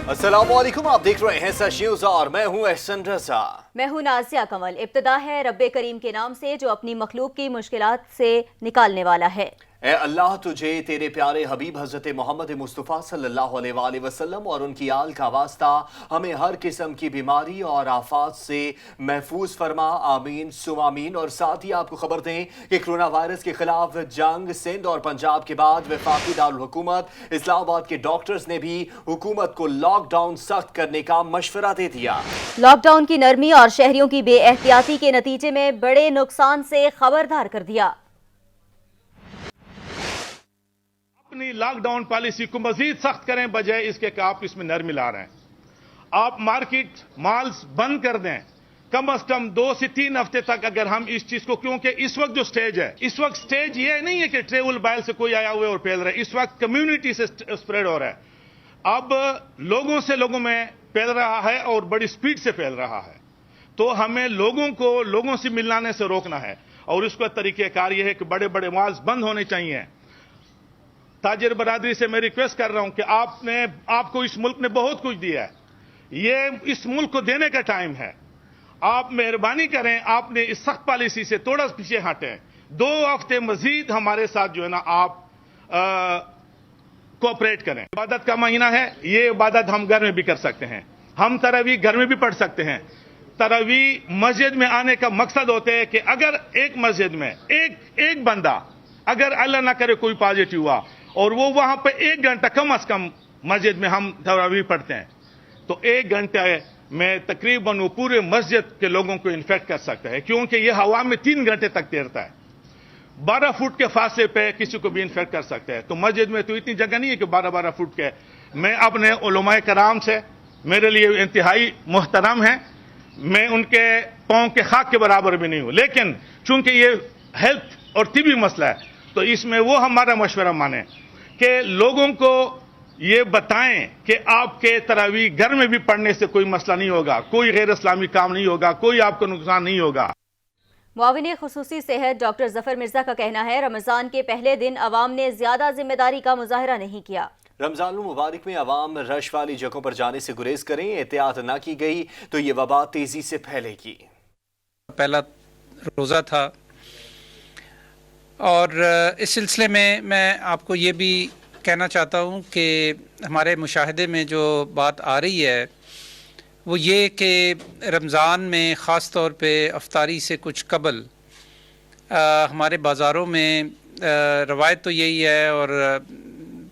अस्सलाम वालेकुम, आप देख रहे हैं सच न्यूज़ और मैं हूं एहसन रजा। मैं हूं नाज़िया कमल। इब्तिदा है रब्बे करीम के नाम से जो अपनी मखलूक की मुश्किलात से निकालने वाला है। ए अल्लाह, तुझे तेरे प्यारे हबीब हज़रत मोहम्मद मुस्तफ़ा सल्लल्लाहु अलैहि वसल्लम और उनकी आल का वास्ता हमें हर किस्म की बीमारी और आफात से महफूज फरमा, आमीन सुमामीन। और साथ ही आपको खबर दें कि कोरोना वायरस के खिलाफ जंग सिंध और पंजाब के बाद वफाकी दारुल हुकूमत इस्लामाबाद के डॉक्टर्स ने भी हुकूमत को लॉकडाउन सख्त करने का मशवरा दे दिया। लॉकडाउन की नरमी और शहरियों की बेएहतियाती के नतीजे में बड़े नुकसान से खबरदार कर दिया। अपनी लॉकडाउन पॉलिसी को मजीद सख्त करें, बजाय इसके कि आप इसमें नरमी ला रहे हैं। आप मार्केट मॉल्स बंद कर दें कम से कम 2 से 3 हफ्ते तक, अगर हम इस चीज को, क्योंकि इस वक्त जो स्टेज है, इस वक्त स्टेज ये नहीं है कि ट्रेवल बाइल से कोई आया हुआ और फैल रहा है। इस वक्त कम्युनिटी से स्प्रेड हो रहा है। अब लोगों से लोगों में फैल रहा है और बड़ी स्पीड से फैल रहा है। तो हमें लोगों को लोगों से मिलाने से रोकना है और इसका तरीकेकार यह है कि बड़े बड़े मॉल्स बंद होने चाहिए। ताजिर बरादरी से मैं रिक्वेस्ट कर रहा हूं कि आपको इस मुल्क ने बहुत कुछ दिया है, ये इस मुल्क को देने का टाइम है। आप मेहरबानी करें, आपने इस सख्त पॉलिसी से थोड़ा पीछे हटें। 2 हफ्ते मजीद हमारे साथ जो है ना आप कोऑपरेट करें। इबादत का महीना है, ये इबादत हम घर में भी कर सकते हैं, हम तरावी घर में भी पढ़ सकते हैं। तरावी मस्जिद में आने का मकसद होता है कि अगर एक मस्जिद में एक बंदा, अगर अल्लाह ना करे कोई पॉजिटिव हुआ और वो वहां पे 1 घंटा कम से कम मस्जिद में हम तरावी पढ़ते हैं, तो 1 घंटे में तकरीबन वो पूरे मस्जिद के लोगों को इन्फेक्ट कर सकता है, क्योंकि ये हवा में 3 घंटे तक तैरता है। 12 फुट के फासले पे किसी को भी इन्फेक्ट कर सकता है। तो मस्जिद में तो इतनी जगह नहीं है कि 12-12 फुट के। मैं अपने उलमाए कराम से, मेरे लिए इंतहाई मुहतरम है, मैं उनके पांव के खाक के बराबर भी नहीं हूं, लेकिन चूंकि ये हेल्थ और तिबी मसला है तो इसमें वो हमारा मशवरा माने कि लोगों को ये बताएं कि आपके तरावी घर में भी पढ़ने से कोई मसला नहीं होगा, कोई गैर इस्लामी काम नहीं होगा, कोई आपको नुकसान नहीं होगा। मुआविन खुसूसी सेहत डॉक्टर जफर मिर्जा का कहना है, रमजान के पहले दिन अवाम ने ज्यादा जिम्मेदारी का मुजाहरा नहीं किया। रमजान मुबारक में अवाम रश वाली जगहों पर जाने से गुरेज करें, एहतियात ना की गई तो ये वबा तेजी से फैलेगी। पहला रोज़ा था और इस सिलसिले में मैं आपको ये भी कहना चाहता हूँ कि हमारे मुशाहिदे में जो बात आ रही है वो ये कि रमज़ान में ख़ास तौर पे अफ्तारी से कुछ कबल हमारे बाज़ारों में रवायत तो यही है और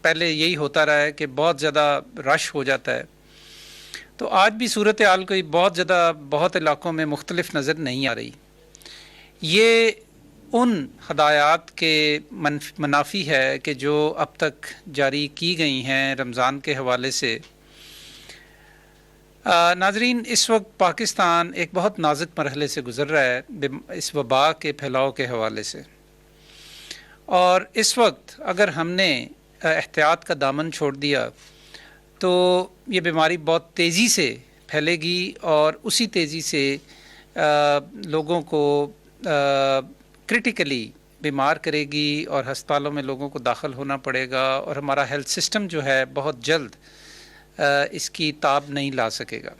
पहले यही होता रहा है कि बहुत ज़्यादा रश हो जाता है। तो आज भी सूरत हाल कोई बहुत ज़्यादा बहुत इलाक़ों में मुख्तलिफ नज़र नहीं आ रही। ये उन हदायत के मनाफी है कि जो अब तक जारी की गई हैं रमज़ान के हवाले से। नाजरीन, इस वक्त पाकिस्तान एक बहुत नाजुक मरहले से गुज़र रहा है इस वबा के फैलाव के हवाले से, और इस वक्त अगर हमने एहतियात का दामन छोड़ दिया तो ये बीमारी बहुत तेज़ी से फैलेगी और उसी तेज़ी से लोगों को क्रिटिकली बीमार करेगी और हस्पतालों में लोगों को दाखिल होना पड़ेगा और हमारा हेल्थ सिस्टम जो है बहुत जल्द इसकी ताब नहीं ला सकेगा।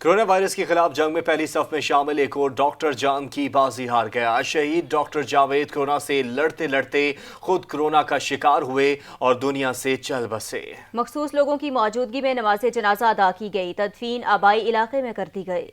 कोरोना वायरस के खिलाफ जंग में पहली सफ में शामिल एक और डॉक्टर जान की बाजी हार गया। शहीद डॉक्टर जावेद कोरोना से लड़ते लड़ते खुद कोरोना का शिकार हुए और दुनिया से चल बसे। मखसूस लोगों की मौजूदगी में नमाज जनाजा अदा की गई, तदफीन आबाई इलाके में कर दी गई।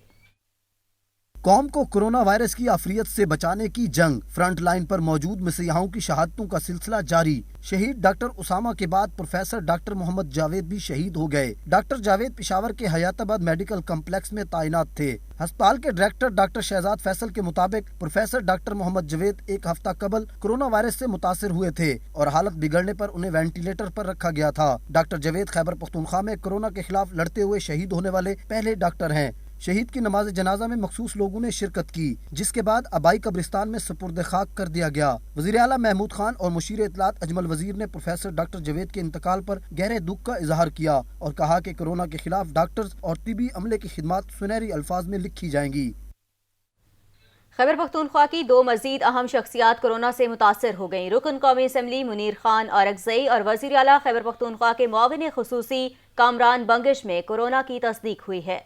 कौम को कोरोना वायरस की आफियत से बचाने की जंग, फ्रंट लाइन पर मौजूद मसीहाओं की शहादतों का सिलसिला जारी। शहीद डॉक्टर उसामा के बाद प्रोफेसर डॉक्टर मोहम्मद जावेद भी शहीद हो गए। डॉक्टर जावेद पेशावर के हयाताबाद मेडिकल कम्प्लेक्स में तैनात थे। अस्पताल के डायरेक्टर डॉक्टर शहजाद फैसल के मुताबिक प्रोफेसर डॉक्टर मोहम्मद जावेद 1 हफ्ता कबल कोरोना वायरस से मुतासिर हुए थे और हालत बिगड़ने पर उन्हें वेंटिलेटर पर रखा गया था। डॉक्टर जावेद खैबर पख्तूनख्वा में कोरोना के खिलाफ लड़ते हुए शहीद होने वाले पहले डॉक्टर हैं। शहीद की नमाज जनाजा में मखसूस लोगों ने शिरकत की, जिसके बाद आबाई कब्रिस्तान में सुपुर्द खाक कर दिया गया। वज़ीर आला महमूद खान और मुशीर इत्तलात अजमल वजीर ने प्रोफेसर डॉक्टर जावेद के इंतकाल पर गहरे दुख का इजहार किया और कहा कि कोरोना के खिलाफ डॉक्टर्स और तिबी अमले की खिदमत सुनहरी अल्फाज में लिखी जाएंगी। خیبر پختونخوا کی 2 مزید اہم شخصیات کورونا سے متاثر ہو گئیں۔ رکن قومی اسمبلی منیر خان اورکزئی اور وزیر اعلیٰ خیبر پختونخوا کے معاون خصوصی کامران بنگش میں کورونا کی تصدیق ہوئی ہے۔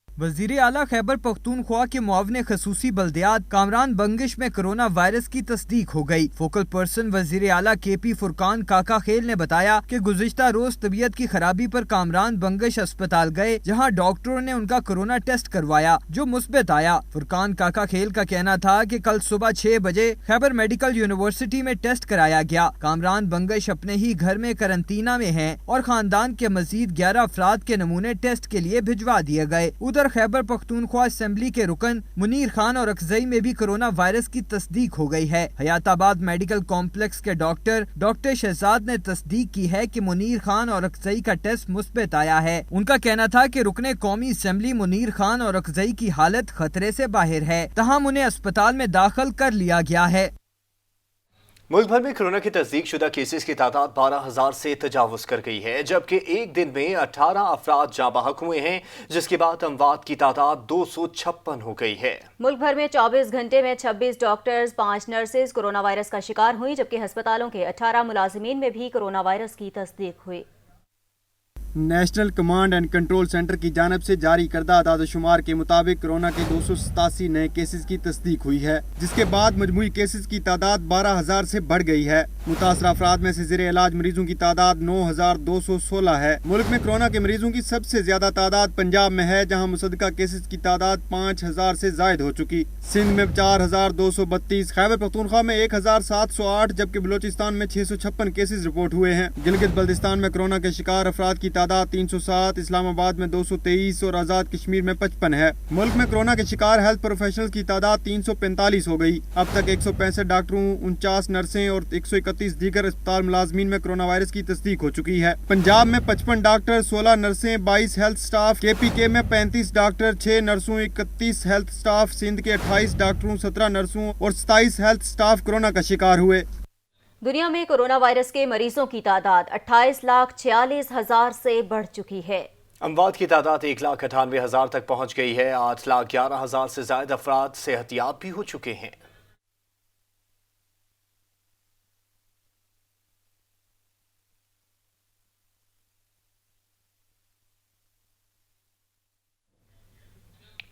وزیر اعلیٰ خیبر پختونخوا کے معاون خصوصی بلدیات کامران بنگش میں کرونا وائرس کی تصدیق ہو گئی۔ فوکل پرسن وزیر اعلیٰ کے پی فرقان کاکا خیل نے بتایا کہ گزشتہ روز طبیعت کی خرابی پر کامران بنگش اسپتال گئے، جہاں ڈاکٹروں نے ان کا کرونا ٹیسٹ کروایا جو مثبت آیا۔ فرقان کاکا خیل کا کہنا تھا کہ کل صبح 6 بجے خیبر میڈیکل یونیورسٹی میں ٹیسٹ کرایا گیا۔ کامران بنگش اپنے ہی گھر میں قرنطینہ میں ہیں اور خاندان کے مزید 11 افراد کے نمونے ٹیسٹ کے لیے بھجوا دیے گئے۔ ادھر خیبر پختونخوا اسمبلی کے رکن منیر خان اور اکزئی میں بھی کرونا وائرس کی تصدیق ہو گئی ہے۔ حیات آباد میڈیکل کمپلیکس کے ڈاکٹر شہزاد نے تصدیق کی ہے کہ منیر خان اور اکزئی کا ٹیسٹ مثبت آیا ہے۔ ان کا کہنا تھا کہ رکن قومی اسمبلی منیر خان اور اکزئی کی حالت خطرے سے باہر ہے، تاہم انہیں اسپتال میں داخل کر لیا گیا ہے۔ ملک بھر میں کورونا کی تصدیق شدہ کیسز کی تعداد 12,000 سے تجاوز کر گئی ہے، جبکہ ایک دن میں 18 افراد جاں بحق ہوئے ہیں، جس کے بعد اموات کی تعداد 256 ہو گئی ہے۔ ملک بھر میں 24 گھنٹے میں 26 ڈاکٹرز 5 نرسز کورونا وائرس کا شکار ہوئی، جبکہ ہسپتالوں کے 18 ملازمین میں بھی کورونا وائرس کی تصدیق ہوئی۔ National command and control centre کی جانب سے جاری کردہ اعداد و شمار کے مطابق کورونا کے 287 نئے کیسز کی تصدیق ہوئی ہے، جس کے بعد مجموعی کیسز کی تعداد 12,000 سے بڑھ گئی ہے۔ متاثرہ افراد میں سے زیر علاج مریضوں کی تعداد 9,216 ہے۔ ملک میں کورونا کے مریضوں کی سب سے زیادہ تعداد پنجاب میں ہے، جہاں مصدقہ کیسز کی تعداد 5,000 سے زائد ہو چکی۔ سندھ میں 4,232، خیبر پختونخوا میں 1,708، جبکہ بلوچستان میں 656 کیسز رپورٹ ہوئے ہیں۔ گلگت بلتستان میں کورونا کے شکار افراد کی تعداد 307، اسلام آباد میں 223 اور آزاد کشمیر میں 55 ہے۔ ملک میں کورونا کے شکار ہیلتھ پروفیشنل کی تعداد 345 ہو گئی۔ اب تک 165 ڈاکٹروں، 49 نرسیں اور 131 دیگر اسپتال ملازمین میں کورونا وائرس کی تصدیق ہو چکی ہے۔ پنجاب میں 55 ڈاکٹر، 16 نرسیں، 22 ہیلتھ سٹاف، کے پی کے میں 35 ڈاکٹر، 6 نرسوں، 31 ہیلتھ سٹاف، سندھ کے 28 ڈاکٹروں، 17 نرسوں اور 27 ہیلتھ سٹاف کورونا کا شکار ہوئے۔ دنیا میں کورونا وائرس کے مریضوں کی تعداد 28,46,000 سے بڑھ چکی ہے۔ اموات کی تعداد 1,98,000 تک پہنچ گئی ہے۔ 8,11,000 سے زائد افراد صحت یاب بھی ہو چکے ہیں۔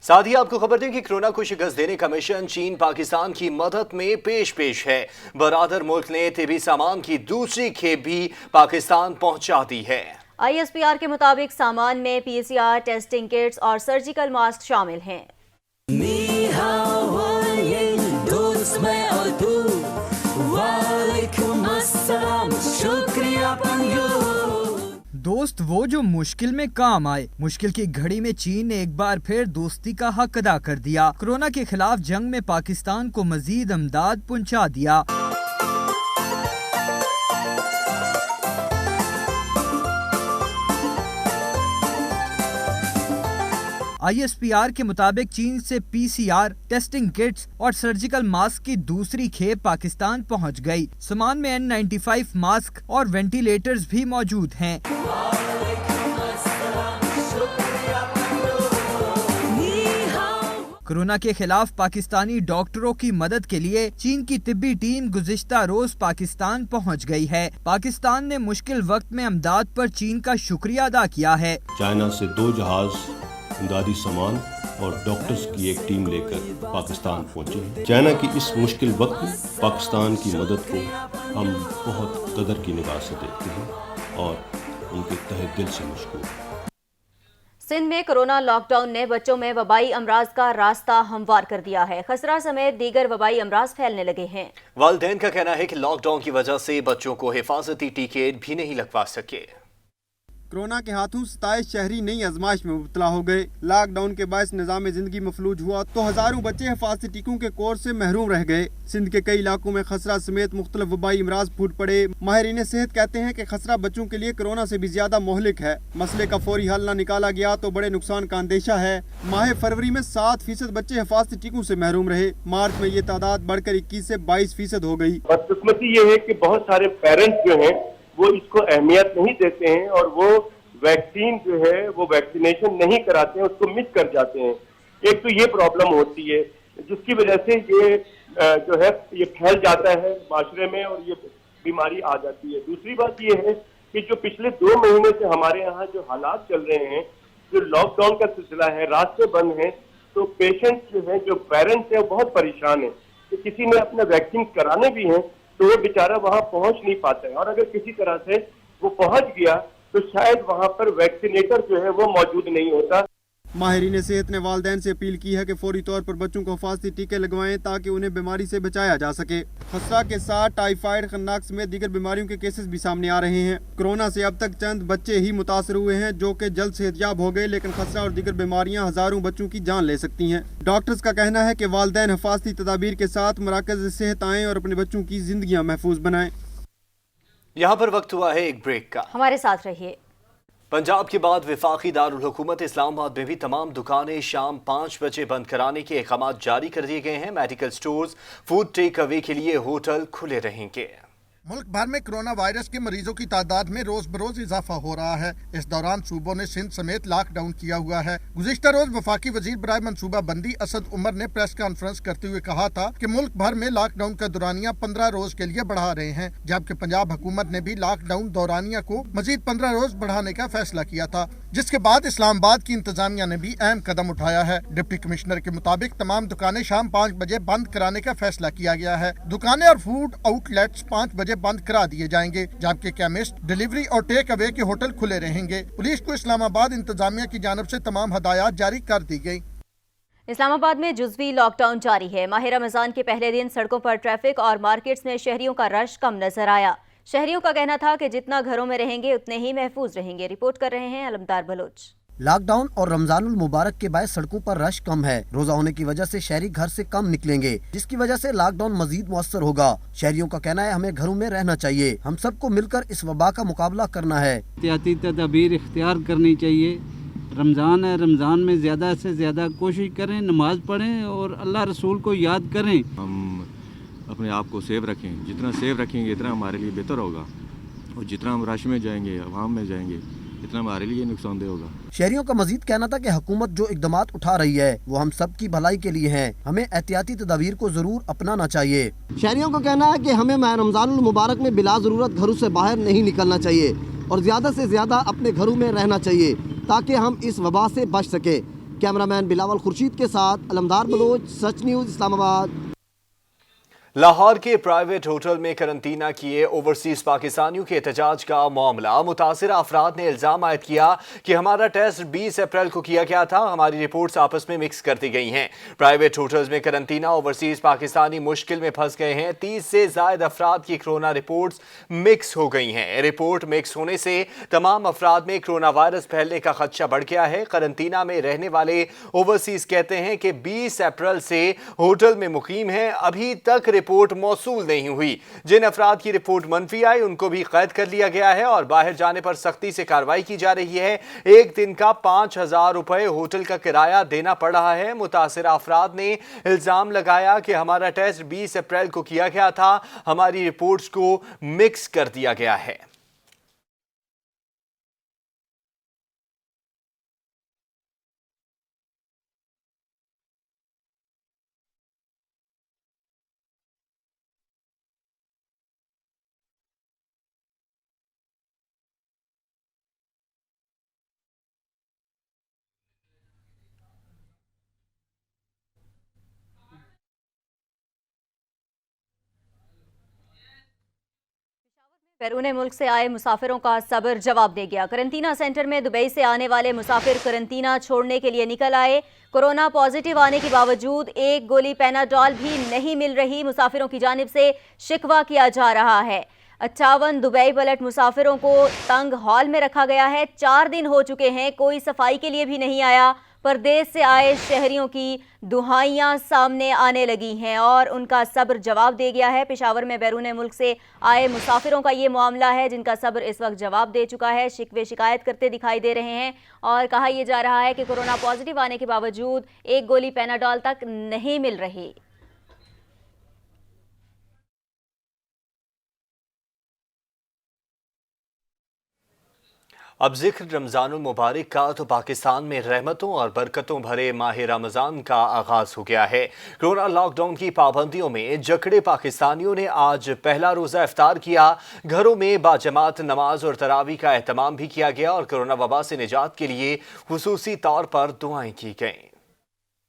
ساتھ ہی آپ کو خبر دیں کہ کورونا کو شکست دینے کا مشن چین پاکستان کی مدد میں پیش ہے۔ برادر ملک نے طبی سامان کی دوسری کھیپ بھی پاکستان پہنچا دی ہے۔ ISPR کے مطابق سامان میں PCR ٹیسٹنگ کٹس اور سرجیکل ماسک شامل ہیں۔ دوست وہ جو مشکل میں کام آئے۔ مشکل کی گھڑی میں چین نے ایک بار پھر دوستی کا حق ادا کر دیا۔ کورونا کے خلاف جنگ میں پاکستان کو مزید امداد پہنچا دیا۔ ISPR کے مطابق چین سے PCR ٹیسٹنگ کٹس اور سرجیکل ماسک کی دوسری کھیپ پاکستان پہنچ گئی۔ سامان میں N95 ماسک اور وینٹیلیٹرز بھی موجود ہیں۔ کورونا کے خلاف پاکستانی ڈاکٹروں کی مدد کے لیے چین کی طبی ٹیم گزشتہ روز پاکستان پہنچ گئی ہے۔ پاکستان نے مشکل وقت میں امداد پر چین کا شکریہ ادا کیا ہے۔ چائنا سے 2 جہاز امدادی سامان اور ڈاکٹرز کی ایک ٹیم لے کر پاکستان پہنچے۔ چائنا کی اس مشکل وقت میں پاکستان کی مدد کو ہم بہت قدر کی نگاہ سے دیکھتے ہیں اور ان کے تہہ دل سے مشکور۔ سندھ میں کورونا لاک ڈاؤن نے بچوں میں وبائی امراض کا راستہ ہموار کر دیا ہے۔ خسرہ سمیت دیگر وبائی امراض پھیلنے لگے ہیں۔ والدین کا کہنا ہے کہ لاک ڈاؤن کی وجہ سے بچوں کو حفاظتی ٹیکے بھی نہیں لگوا سکے۔ کورونا کے ہاتھوں 27 شہری نئی آزمائش میں مبتلا ہو گئے۔ لاک ڈاؤن کے باعث نظام زندگی مفلوج ہوا تو ہزاروں بچے حفاظتی ٹیکوں کے کورس سے محروم رہ گئے۔ سندھ کے کئی علاقوں میں خسرہ سمیت مختلف وبائی امراض پھوٹ پڑے۔ ماہرین صحت کہتے ہیں کہ خسرہ بچوں کے لیے کورونا سے بھی زیادہ مہلک ہے۔ مسئلے کا فوری حل نہ نکالا گیا تو بڑے نقصان کا اندیشہ ہے۔ ماہ فروری میں 7% بچے حفاظتی ٹیکوں سے محروم رہے۔ مارچ میں یہ تعداد بڑھ کر 21 سے 22% ہو گئی۔ بدقسمتی یہ ہے کہ بہت سارے پیرنٹس جو ہیں وہ اس کو اہمیت نہیں دیتے ہیں اور وہ ویکسین جو ہے وہ ویکسینیشن نہیں کراتے ہیں، اس کو مس کر جاتے ہیں۔ ایک تو یہ پرابلم ہوتی ہے۔ जिसकी वजह से ये जो है ये फैल जाता है माशरे में और ये बीमारी आ जाती है। दूसरी बात ये है कि जो पिछले 2 महीने से हमारे यहाँ जो हालात चल रहे हैं, जो लॉकडाउन का सिलसिला है, रास्ते बंद हैं, तो पेशेंट्स जो हैं, जो पेरेंट्स हैं, वो बहुत परेशान हैं कि किसी ने अपना वैक्सीन कराने भी हैं तो वो बेचारा वहाँ पहुँच नहीं पाता है, और अगर किसी तरह से वो पहुँच गया तो शायद वहाँ पर वैक्सीनेटर जो है वो मौजूद नहीं होता। माहिरीन सेहत ने वालिदैन से अपील की है कि फौरी तौर पर बच्चों को हिफाजती टीके लगवाएं ताकि उन्हें बीमारी से बचाया जा सके। खसरा के साथ टाइफाइड, खन्नाक समेत दीगर बीमारियों के केसेस भी सामने आ रहे हैं। कोरोना से अब तक चंद बच्चे ही मुतासर हुए हैं जो कि जल्द सेहतयाब हो गए, लेकिन खसरा और दीगर बीमारियां हजारों बच्चों की जान ले सकती हैं। डॉक्टर्स का कहना है कि वालिदैन हिफाजती तदाबीर के साथ मराकज़ सेहत आएँ और अपने बच्चों की जिंदगियाँ महफूज बनाएं। यहाँ पर वक्त हुआ है एक ब्रेक का, हमारे साथ रहिए। पंजाब के बाद वफाकी दारुल हुकूमत इस्लामाबाद में भी तमाम दुकानें शाम 5 बजे बंद कराने के अहकाम जारी कर दिए गए हैं। Medical stores, food takeaway के लिए होटल खुले रहेंगे। मुल्क भर में कोरोना वायरस के मरीजों की तादाद में रोज बरोज इजाफा हो रहा है। इस दौरान सूबों ने सिंध समेत लॉकडाउन किया हुआ है। गुज़िश्ता रोज वफाकी वजीर बराए मनसूबा बंदी असद उमर ने प्रेस कॉन्फ्रेंस करते हुए कहा था कि मुल्क भर में लॉकडाउन का दौरानिया 15 रोज के लिए बढ़ा रहे हैं, जबकि पंजाब हुकूमत ने भी लॉकडाउन दौरानिया को मजीद 15 रोज बढ़ाने का फैसला किया था, जिसके बाद इस्लामाबाद की इंतजामिया ने भी अहम कदम उठाया है। डिप्टी कमिश्नर के मुताबिक तमाम दुकानें शाम 5 बजे बंद कराने का फैसला किया गया है। दुकानें और फूड आउटलेट्स 5 बजे बंद करा दिए जाएंगे, जबकि केमिस्ट, डिलीवरी और टेक अवे के होटल खुले रहेंगे। पुलिस को इस्लामाबाद इंतजामिया की जानिब से तमाम हदायत जारी कर दी गई। इस्लामाबाद में जुज़वी लॉकडाउन जारी है। माह रमजान के पहले दिन सड़कों पर ट्रैफिक और मार्केट्स में शहरियों का रश कम नजर आया। शहरियों का कहना था कि जितना घरों में रहेंगे उतने ही महफूज रहेंगे। रिपोर्ट कर रहे हैं अलमदार बलोच। लॉकडाउन और रमजानुल मुबारक के बाद सड़कों पर रश कम है। रोजा होने की वजह से शहरी घर से कम निकलेंगे, जिसकी वजह से लॉकडाउन मजीद मुअस्सर होगा। शहरियों का कहना है हमें घरों में रहना चाहिए, हम सबको मिलकर इस वबा का मुकाबला करना है। एहतियाती तदाबीर इख्तियार करनी चाहिए। रमज़ान है, रमज़ान में ज़्यादा से ज़्यादा कोशिश करें, नमाज पढ़ें और अल्लाह रसूल को याद करें। हम अपने आप को सेव रखें, जितना सेव रखेंगे इतना हमारे लिए बेहतर होगा, और जितना हम रश में जाएंगे, अवाम में जाएंगे, इतना हमारे लिए नुकसानदेह होगा। शहरियों का मजीद कहना था कि हुकूमत जो इकदामात उठा रही है वो हम सब की भलाई के लिए हैं, हमें एहतियाती तदाबीर को जरूर अपनाना चाहिए। शहरियों का कहना है कि हमें माह रमजानुल मुबारक में बिला ज़रूरत घरों से बाहर नहीं निकलना चाहिए और ज़्यादा से ज़्यादा अपने घरों में रहना चाहिए ताकि हम इस वबा से बच सके। कैमरामैन बिलावल खुर्शीद के साथ अलमदार बलोच, सच न्यूज़, इस्लामाबाद। लाहौर के प्राइवेट होटल में करंतना किए ओवरसीज पाकिस्तानियों के एहतजाज का मामला। मुतासिर अफराद ने इल्ज़ाम आयद किया कि हमारा टेस्ट 20 अप्रैल को किया गया था, हमारी रिपोर्ट्स आपस में मिक्स कर दी गई हैं। प्राइवेट होटल्स में करंतना ओवरसीज पाकिस्तानी मुश्किल में फंस गए हैं। 30 से ज़ायद अफराद की कोरोना रिपोर्ट्स मिक्स हो गई हैं। रिपोर्ट मिक्स होने से तमाम अफराद में कोरोना वायरस फैलने का खदशा बढ़ गया है। करंतना में रहने वाले ओवरसीज कहते हैं कि 20 अप्रैल से होटल में मुकीम हैं, अभी तक रिपोर्ट मौसूल नहीं हुई। जिन अफराद की रिपोर्ट मनफी आई उनको भी कैद कर लिया गया है और बाहर जाने पर सख्ती से कार्रवाई की जा रही है। एक दिन का 5,000 रुपए होटल का किराया देना पड़ रहा है। मुतासिर अफराद ने इल्जाम लगाया कि हमारा टेस्ट 20 अप्रैल को किया गया था, हमारी रिपोर्ट्स को मिक्स कर दिया गया है। बैरून मुल्क से आए मुसाफिरों का सब्र जवाब दे गया। करंतना सेंटर में दुबई से आने वाले मुसाफिर करंतना छोड़ने के लिए निकल आए। कोरोना पॉजिटिव आने के बावजूद एक गोली पैनाडॉल भी नहीं मिल रही। मुसाफिरों की जानिब से शिकवा किया जा रहा है। 58 दुबई पलट मुसाफिरों को तंग हॉल में रखा गया है। 4 दिन हो चुके हैं, कोई सफाई के लिए भी नहीं आया। परदेश से आए शहरियों की दुहाइयां सामने आने लगी हैं और उनका सब्र जवाब दे गया है। पेशावर में बैरून मुल्क से आए मुसाफिरों का ये मामला है जिनका सब्र इस वक्त जवाब दे चुका है। शिकवे शिकायत करते दिखाई दे रहे हैं और कहा यह जा रहा है कि कोरोना पॉजिटिव आने के बावजूद एक गोली पैनाडॉल तक नहीं मिल रही। अब जिक्र रमजान मुबारक का तो पाकिस्तान में रहमतों और बरकतों भरे माह रमजान का आगाज हो गया है। कोरोना लॉकडाउन की पाबंदियों में जकड़े पाकिस्तानियों ने आज पहला रोजा इफ्तार किया। घरों में बाजमात नमाज और तरावी का एहतमाम भी किया गया और कोरोना वबा से निजात के लिए खुसूसी तौर पर दुआएं की गईं।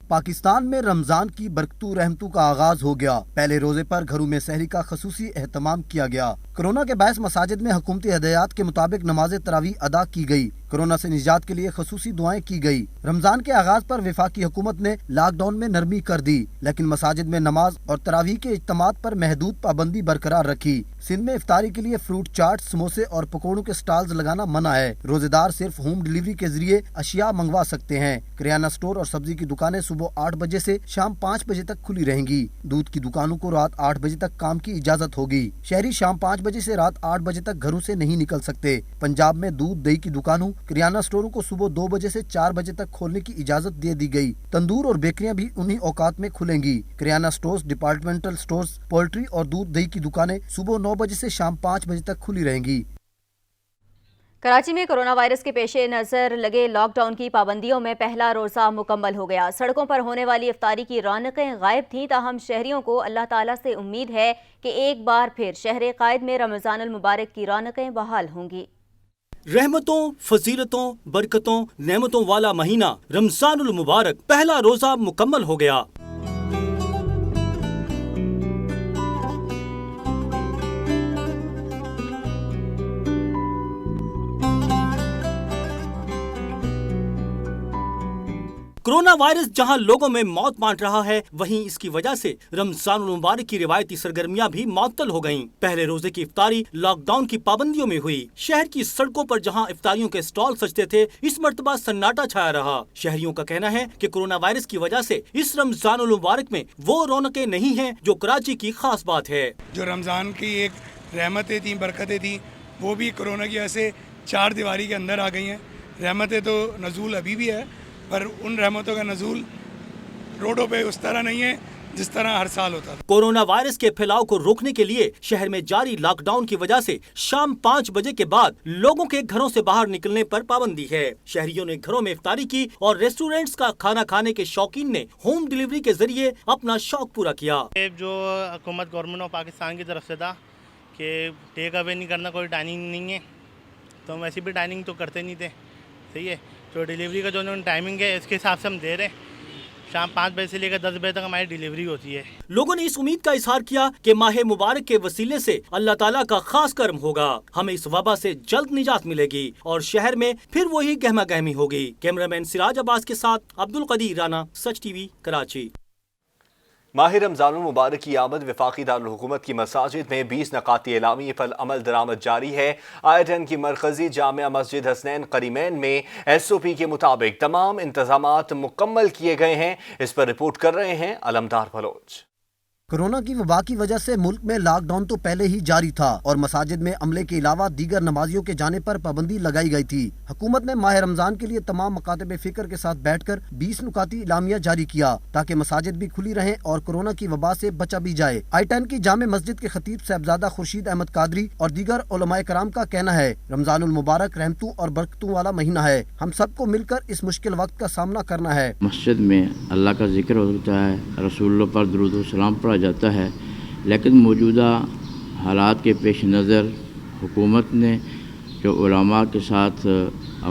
पाकिस्तान में रमजान की बरकतों रहमतों का आगाज हो गया। पहले रोजे पर घरों में सहरी का खसूसी एहतमाम किया गया। कोरोना के बायस मसाजिद में हुकूमती हदायत के मुताबिक नमाज तरावी अदा की गई। कोरोना से निजात के लिए खसूसी दुआएं की गई। रमजान के आगाज पर वफाकी हुकूमत ने लॉकडाउन में नरमी कर दी, लेकिन मसाजिद में नमाज और तरावी के इज्तिमात पर महदूद पाबंदी बरकरार रखी। सिंध में इफ्तारी के लिए फ्रूट चाट, समोसे और पकौड़ों के स्टॉल्स लगाना मना है। रोजेदार सिर्फ होम डिलीवरी के जरिए अशिया मंगवा सकते हैं। किराना स्टोर और सब्जी की दुकानें सुबह 8 बजे से शाम 5 बजे तक खुली रहेंगी। दूध की दुकानों को रात 8 बजे तक काम की इजाजत होगी। शहरी शाम 5 बजे से रात 8 बजे तक घरों से नहीं निकल सकते। पंजाब में दूध दही की दुकानों, किराना स्टोरों को सुबह 2 बजे से 4 बजे तक खोलने की इजाजत दे दी गई। तंदूर और बेकरियां भी उन्हीं औकात में खुलेंगी। किराना स्टोर्स, डिपार्टमेंटल स्टोर्स, पोल्ट्री और दूध दही की दुकानें सुबह 9 बजे से शाम 5 बजे तक खुली रहेंगी। कराची में कोरोना वायरस के पेश नज़र लगे लॉकडाउन की पाबंदियों में पहला रोज़ा मुकम्मल हो गया। सड़कों पर होने वाली इफ्तारी की रौनकें गायब थीं, ताहम शहरियों को अल्लाह ताला से उम्मीद है कि एक बार फिर शहर कायद में रमज़ानुल मुबारक की रौनकें बहाल होंगी। रहमतों, फजीलतों, बरकतों, नेमतों वाला महीना रमज़ानुल मुबारक पहला रोज़ा मुकम्मल हो गया। कोरोना वायरस जहां लोगों में मौत बांट रहा है, वहीं इसकी वजह से रमजानुल मुबारक की रिवायती सरगर्मियां भी मुअत्तल हो गईं। पहले रोजे की इफ्तारी लॉकडाउन की पाबंदियों में हुई। शहर की सड़कों पर जहां इफ्तारियों के स्टॉल सजते थे, इस मर्तबा सन्नाटा छाया रहा। शहरियों का कहना है कि कोरोना वायरस की वजह से इस रमजानुल मुबारक में वो रौनकें नहीं हैं जो कराची की खास बात है। जो रमजान की एक रहमतें थी, बरकतें थी, वो भी कोरोना की वजह से 4 दीवारी के अंदर आ गई हैं। रहमतें तो नज़ूल अभी भी है, पर उन रहमतों का नज़ूल रोडों पे उस तरह नहीं है जिस तरह हर साल होता था। कोरोना वायरस के फैलाव को रोकने के लिए शहर में जारी लॉकडाउन की वजह से शाम 5 बजे के बाद लोगों के घरों से बाहर निकलने पर पाबंदी है। शहरियों ने घरों में इफ्तारी की और रेस्टोरेंट्स का खाना खाने के शौकीन ने होम डिलीवरी के जरिए अपना शौक पूरा किया। जो हुकूमत गवर्नमेंट ऑफ पाकिस्तान की तरफ से था कि टेक अवे नहीं करना, कोई डाइनिंग नहीं है, तो हम वैसे भी डाइनिंग तो करते नहीं थे। सही है, तो डिलीवरी का जो टाइमिंग है इसके हिसाब से हम दे रहे हैं। शाम 5 बजे से लेकर 10 बजे तक हमारी डिलीवरी होती है। लोगों ने इस उम्मीद का इजहार किया कि माह मुबारक के वसीले से अल्लाह ताला का खास करम होगा, हमें इस वबा से जल्द निजात मिलेगी और शहर में फिर वही गहमा गहमी होगी। कैमरामैन सिराज अब्बास के साथ अब्दुल कदीर राना, सच टीवी, कराची। माह रमज़ानुल मुबारक की आमद वफाकी दारुल हुकूमत की मसाजिद में 20 नकाती एलामी पर अमल दरामद जारी है। आयटन की मरकजी जामिया मस्जिद हसनैन करीमैन में SOP के मुताबिक तमाम इंतजामात मुकम्मल किए गए हैं। इस पर रिपोर्ट कर रहे हैं अलमदार बलोच। कोरोना की वबा की वजह से मुल्क में लॉकडाउन तो पहले ही जारी था और मसाजिद में अमले के अलावा दीगर नमाजियों के जाने पर पाबंदी लगाई गई थी। हुकूमत ने माह रमजान के लिए तमाम मकातब फिक्र के साथ बैठकर 20 नुकाती इलामिया जारी किया ताकि मसाजिद भी खुली रहें और कोरोना की वबा से बचा भी जाए। I-10 की जामे मस्जिद के खतीब साहबजादा खुर्शीद अहमद कादरी और दीगर उलमाए कराम का कहना है, रमजानुल मुबारक रहमतों और बरकतों वाला महीना है। हम सबको मिलकर इस मुश्किल वक्त का सामना करना है। मस्जिद में अल्लाह का जिक्र होता है, रसूल पर दुरूद व सलाम पढ़ा जाता है, लेकिन मौजूदा हालात के पेश नज़र हुकूमत ने जो उलमा के साथ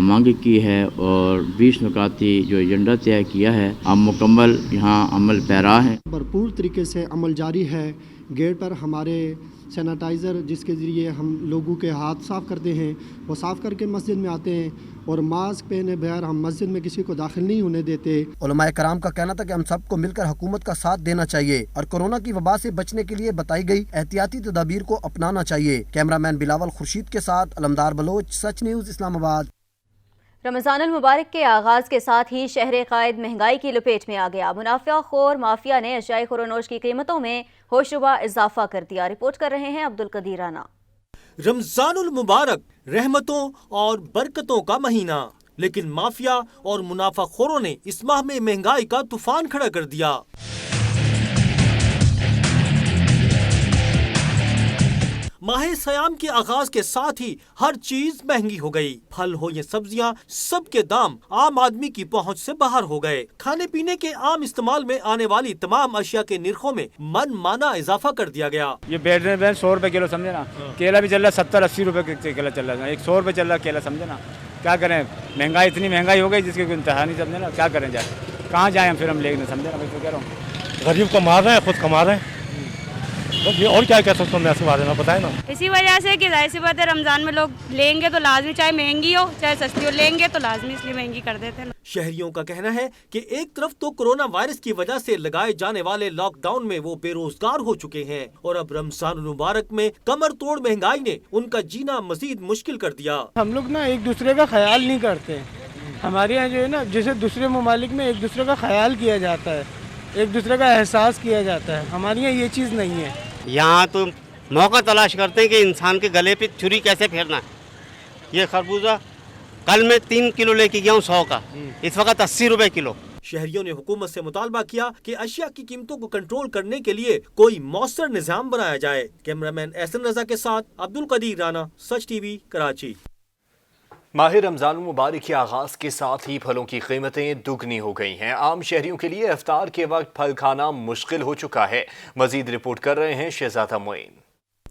मांग की है और 20 नुकाती जो एजेंडा तय किया है, हम मुकम्मल यहाँ अमल पैरा हैं। भरपूर तरीके से अमल जारी है। गेट पर हमारे सैनिटाइज़र जिसके ज़रिए हम लोगों के हाथ साफ़ करते हैं, वो साफ़ करके मस्जिद में आते हैं और मास्क पहने बगैर हम मस्जिद में किसी को दाखिल नहीं होने देते। उलमाए कराम का कहना था कि हम सबको मिलकर हुकूमत का साथ देना चाहिए और कोरोना की वबा से बचने के लिए बताई गई एहतियाती तदाबीर को अपनाना चाहिए। कैमरामैन बिलावल खुर्शीद के साथ अलमदार बलोच, सच न्यूज़, इस्लामाबाद। रमज़ानुल मुबारक के आगाज़ के साथ ही शहर कायद महंगाई की लपेट में आ गया। मुनाफिया खोर माफिया ने अशियाए खुरोनोश की कीमतों में होशरुबा इजाफा कर दिया। रिपोर्ट कर रहे हैं अब्दुल कदीर राना। रमजानुल मुबारक रहमतों और बरकतों का महीना, लेकिन माफिया और मुनाफा खोरों ने इस माह में महंगाई का तूफान खड़ा कर दिया। माह सयाम के आगाज के साथ ही हर चीज महंगी हो गई। फल हो या सब्जियां, सबके दाम आम आदमी की पहुंच से बाहर हो गए। खाने पीने के आम इस्तेमाल में आने वाली तमाम अशिया के निर्खों में मनमाना इजाफा कर दिया गया। ये बैठ 100 रुपए किलो, समझे ना। केला भी चल रहा 70-80 रुपए केला चल रहा है, 100 रुपए चल रहा केला, समझे ना। क्या करें, महंगाई इतनी महंगाई हो गई जिसकी कोई इंतहा नहीं, समझे ना। क्या करें, जाए कहाँ जाए हम, फिर हम लेके, समझे ना। मैं तो कह रहा हूँ गरीब को मार रहे हैं, खुद कमा रहे हैं, ये और क्या कह सकता हूँ मैं इसके बारे में, बताए ना। इसी वजह से कि जाहिर सी बात है रमजान में लोग लेंगे तो लाजमी, चाहे महंगी हो चाहे सस्ती हो, लेंगे तो लाजमी, इसलिए महंगी कर देते हैं। शहरियों का कहना है कि एक तरफ तो कोरोना वायरस की वजह से लगाए जाने वाले लॉकडाउन में वो बेरोजगार हो चुके हैं और अब रमजान मुबारक में कमर तोड़ महंगाई ने उनका जीना मजीद मुश्किल कर दिया। हम लोग ना एक दूसरे का ख्याल नहीं करते। हमारे यहाँ जो है ना, जैसे दूसरे ममालिक में एक दूसरे का ख्याल किया जाता है, एक दूसरे का एहसास किया जाता है, हमारे यहाँ ये चीज़ नहीं है। यहाँ तो मौका तलाश करते हैं कि इंसान के गले पे छुरी कैसे फेरना है। ये खरबूजा कल मैं 3 किलो लेके गया हूँ 100 का, इस वक्त 80 रुपए किलो। शहरियों ने हुकूमत से मुतालबा किया कि अशिया की कीमतों को कंट्रोल करने के लिए कोई मौसर निज़ाम बनाया जाए। कैमरामैन एहसन रजा के साथ अब्दुल कदीर राना, सच टीवी, कराची। माह रमजान मुबारक के आगाज के साथ ही फलों की कीमतें दुगनी हो गई हैं। आम शहरियों के लिए इफ्तार के वक्त फल खाना मुश्किल हो चुका है। मजीद रिपोर्ट कर रहे हैं शहजादा मोइन।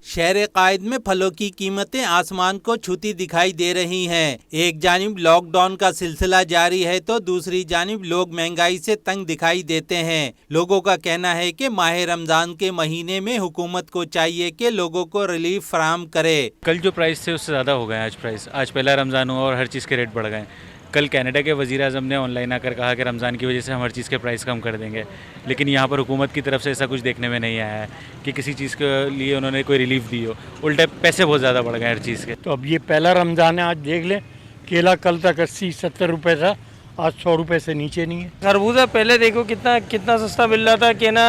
शहर कायद में फलों की कीमतें आसमान को छूती दिखाई दे रही हैं। एक जानिब लॉकडाउन का सिलसिला जारी है तो दूसरी जानिब लोग महंगाई से तंग दिखाई देते हैं। लोगों का कहना है कि माह रमजान के महीने में हुकूमत को चाहिए कि लोगों को रिलीफ फराहम करे। कल जो प्राइस थे उससे ज़्यादा हो गए आज प्राइस। आज पहला रमज़ान हुआ और हर चीज़ के रेट बढ़ गए। कल कनाडा के वज़ीर आज़म ने ऑनलाइन आकर कहा कि रमज़ान की वजह से हम हर चीज़ के प्राइस कम कर देंगे, लेकिन यहाँ पर हुकूमत की तरफ से ऐसा कुछ देखने में नहीं आया है कि किसी चीज़ के लिए उन्होंने कोई रिलीफ दी हो। उल्टे पैसे बहुत ज़्यादा बढ़ गए हर चीज़ के। तो अब ये पहला रमज़ान है, आज देख लें केला कल तक 80-70 रुपये था, आज 100 रुपये से नीचे नहीं है। खरबूजा पहले देखो कितना सस्ता मिल रहा था कि ना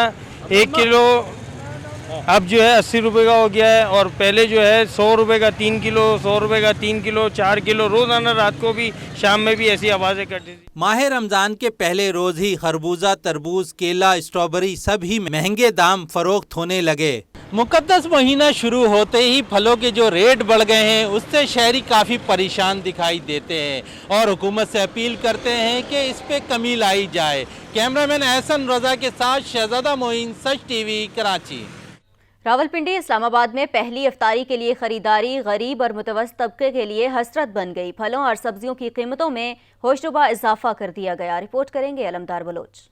1 किलो, अब जो है 80 रुपये का हो गया है। और पहले जो है 100 रुपये का 3 किलो, 100 रुपये का 3 किलो, 4 किलो, रोज़ाना रात को भी शाम में भी ऐसी आवाज़ें करती थी। माह रमजान के पहले रोज ही खरबूजा, तरबूज, केला, स्ट्रॉबेरी सभी महंगे दाम फरोख्त होने लगे। मुकद्दस महीना शुरू होते ही फलों के जो रेट बढ़ गए हैं उससे शहरी काफ़ी परेशान दिखाई देते हैं और हुकूमत से अपील करते हैं कि इस पे कमी लाई जाए। कैमरामैन एहसन रजा के साथ शहजादा मोइन, सच टीवी, कराची। रावलपिंडी इस्लामाबाद में पहली इफ्तारी के लिए खरीदारी गरीब और मुतवस्सित तबके के लिए हसरत बन गई। फलों और सब्जियों की कीमतों में होशरुबा इजाफा कर दिया गया। रिपोर्ट करेंगे अलमदार बलोच।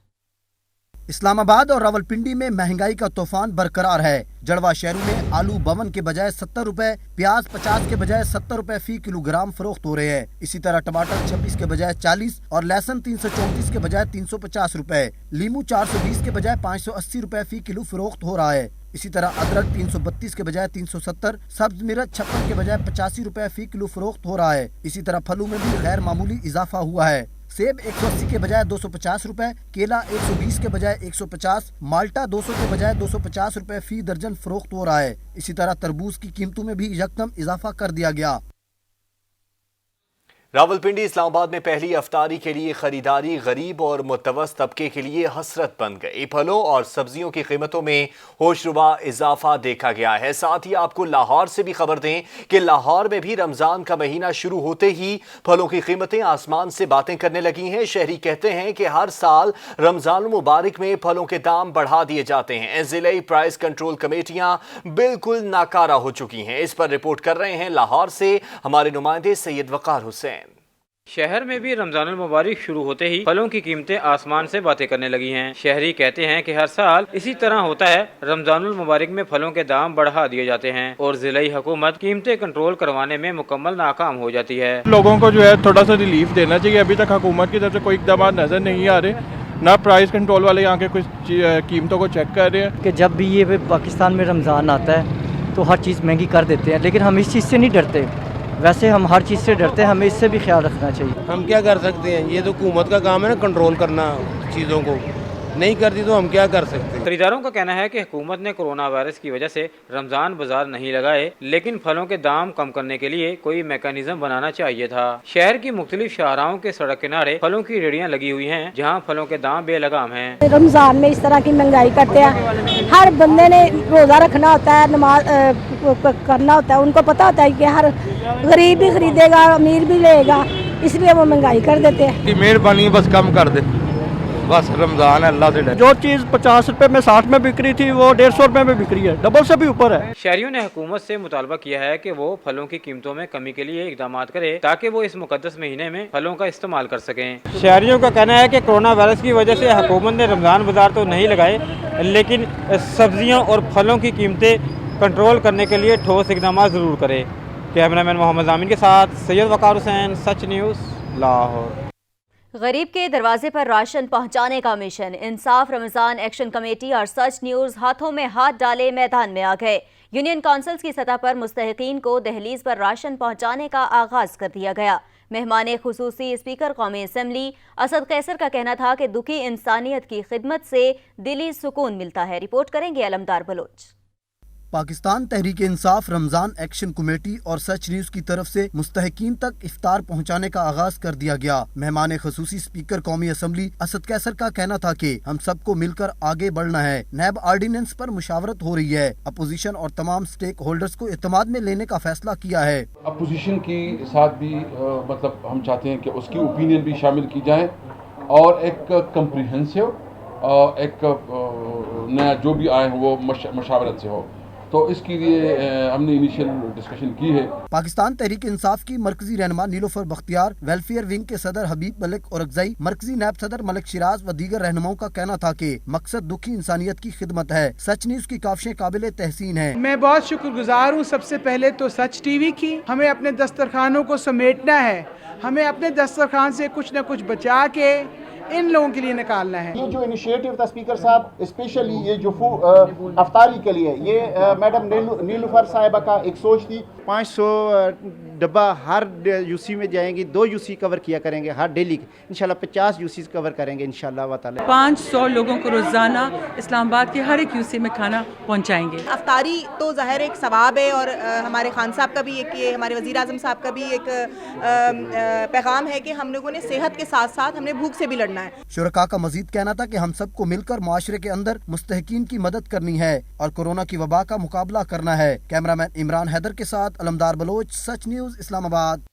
इस्लामाबाद और रावलपिंडी में महंगाई का तूफान बरकरार है। जड़वा शहरों में आलू 52 के बजाय 70 रुपए, प्याज 50 के बजाय 70 रुपए फी किलोग्राम फरोख्त हो रहे हैं। इसी तरह टमाटर 26 के बजाय 40 और लहसुन 334 के बजाय 350 रुपए, लीमू 420 के बजाय 580 रुपए फी किलो फरोख्त हो रहा है। इसी तरह अदरक 332 के बजाय 370, सब्ज मिर्च 56 के बजाय 85 रुपए फी किलो फरोख्त हो रहा है। इसी तरह फलों में भी गैर मामूली इजाफा हुआ है। सेब 180 के बजाय 250 रुपए, केला 120 के बजाय 150, माल्टा 200 के बजाय 250 रुपए फी दर्जन फरोख्त हो रहा है। इसी तरह तरबूज की कीमतों में भी यकदम इजाफा कर दिया गया। रावलपिंडी इस्लामाबाद में पहली अफ्तारी के लिए खरीदारी गरीब और मुतवस्सित तबके के लिए हसरत बन गई। फलों और सब्जियों की कीमतों में होशरुबा इजाफा देखा गया है। साथ ही आपको लाहौर से भी खबर दें कि लाहौर में भी रमजान का महीना शुरू होते ही फलों की कीमतें आसमान से बातें करने लगी हैं। शहरी कहते हैं कि हर साल रमजान मुबारक में फलों के दाम बढ़ा दिए जाते हैं। जिले प्राइस कंट्रोल कमेटियां बिल्कुल नाकारा हो चुकी हैं। इस पर रिपोर्ट कर रहे हैं लाहौर से हमारे नुमाइंदे सैयद वकार हुसैन। शहर में भी रमजान मुबारक शुरू होते ही फलों की कीमतें आसमान से बातें करने लगी हैं। शहरी कहते हैं कि हर साल इसी तरह होता है। रमजान मुबारक में फलों के दाम बढ़ा दिए जाते हैं और जिलाई हुकूमत कीमतें कंट्रोल करवाने में मुकम्मल नाकाम हो जाती है। लोगों को जो है थोड़ा सा रिलीफ देना चाहिए। अभी तक हुकूमत की तरफ से कोई इक़दाम नजर नहीं आ रहे, ना प्राइस कंट्रोल वाले यहाँ के कुछ कीमतों को चेक कर रहे हैं। कि जब भी ये पाकिस्तान में रमज़ान आता है तो हर चीज़ महंगी कर देते हैं, लेकिन हम इस चीज़ से नहीं डरते। वैसे हम हर चीज़ से डरते हैं, हमें इससे भी ख्याल रखना चाहिए। हम क्या कर सकते हैं, ये तो हुकूमत का काम है ना, कंट्रोल करना चीज़ों को। नहीं करती तो हम क्या कर सकते हैं। खरीदारों का कहना है कि हुकूमत ने कोरोना वायरस की वजह से रमजान बाजार नहीं लगाए, लेकिन फलों के दाम कम करने के लिए कोई मैकेनिज्म बनाना चाहिए था। शहर की मुख्तलिफ शाहराओं के सड़क किनारे फलों की रेहड़ियां लगी हुई हैं, जहां फलों के दाम बेलगाम हैं। रमजान में इस तरह की महंगाई करते हैं, हर बंदे ने रोज़ा रखना होता है, नमाज करना होता है, उनको पता होता है कि हर गरीब भी खरीदेगा, अमीर भी लेगा, इसलिए वो महंगाई कर देते हैं। मेहरबानी बस कम कर दे, बस रमजान है, अल्लाह से डर। जो चीज़ 50 रुपए में 60 में बिक रही थी वो 150 रुपए में बिक रही है, डबल से भी ऊपर है। शहरियों ने हुकूमत से मुतालबा किया है कि वो फलों की कीमतों में कमी के लिए इकदाम करे, ताकि वो इस मुकद्दस महीने में फलों का इस्तेमाल कर सकें। शहरियों का कहना है कि कोरोना वायरस की वजह से हुकूमत ने रमजान बाजार तो नहीं लगाए, लेकिन सब्जियों और फलों की कीमतें कंट्रोल करने के लिए ठोस इकदाम ज़रूर करे। कैमरामैन मोहम्मद आमीन के साथ सैयद वकार हुसैन, सच न्यूज़, लाहौर। गरीब के दरवाजे पर राशन पहुंचाने का मिशन। इंसाफ रमजान एक्शन कमेटी और सच न्यूज़ हाथों में हाथ डाले मैदान में आ गए। यूनियन काउंसिल्स की सतह पर मुस्तहिकीन को दहलीज पर राशन पहुंचाने का आगाज कर दिया गया। मेहमान खुसूसी स्पीकर कौमी असम्बली असद कैसर का कहना था कि दुखी इंसानियत की खिदमत से दिली सुकून मिलता है। रिपोर्ट करेंगे अलमदार Bloch. Pakistan Tehreek Insaf Ramzan action committee और सच न्यूज की तरफ से मुस्तहिकीन तक इफ्तार पहुंचाने का आगाज कर दिया गया। मेहमान खुसूसी स्पीकर कौमी असम्बली असद कैसर का कहना था कि हम सबको मिलकर आगे बढ़ना है। नैब आर्डिनेंस पर मुशावरत हो रही है। अपोजिशन और तमाम स्टेक होल्डर्स को इत्मीनान में लेने का फैसला किया है। अपोजिशन के साथ भी मतलब हम चाहते हैं कि उसकी ओपिनियन भी शामिल की जाए और एक कम्प्रिहेंसिव एक नया जो भी आए हो वो मशावरत से हो, तो इसके लिए हमने इनिशियल डिस्कशन की है। पाकिस्तान तहरीक इंसाफ की मरकजी रहनुमा नीलोफर बख्तियार, वेलफेयर विंग के सदर हबीब मलिक औरकजई, मरकजी नैब सदर मलिक शिराज व दीगर रहनुमाओं का कहना था कि मकसद दुखी इंसानियत की खिदमत है। सच न्यूज की काविशें काबिल तहसीन है। मैं बहुत शुक्रगुजार हूँ सबसे पहले तो सच टीवी की। हमें अपने दस्तरखानों को समेटना है, हमें अपने दस्तरखान से कुछ न कुछ बचा के इन लोगों के लिए निकालना है। ये जो इनिशिएटिव था स्पीकर साहब, स्पेशली ये जो अफ्तारी के लिए, ये मैडम नीलूफर साहिबा का एक सोच थी। 500 डब्बा हर यूसी में जाएंगी, 2 यूसी कवर किया करेंगे हर डेली, इंशाल्लाह 50 यूसी कवर करेंगे इंशाल्लाह व ताला। 500 लोगों को रोजाना इस्लामाबाद के हर एक यूसी में खाना पहुंचाएंगे। अफ्तारी तो ज़ाहिर एक सवाब है और हमारे खान साहब का भी एक, ये हमारे वज़ीर आज़म साहब का भी एक पैगाम है कि हम लोगों ने सेहत के साथ साथ हमने भूख से भी लड़ना है। शुरका का मजीद कहना था कि हम सबको मिलकर मुआशरे के अंदर मुस्तहिकीन की मदद करनी है और कोरोना की वबा का मुकाबला करना है। कैमरामैन इमरान हैदर के साथ अलमदार बलोच, सच न्यूज, इस्लामाबाद।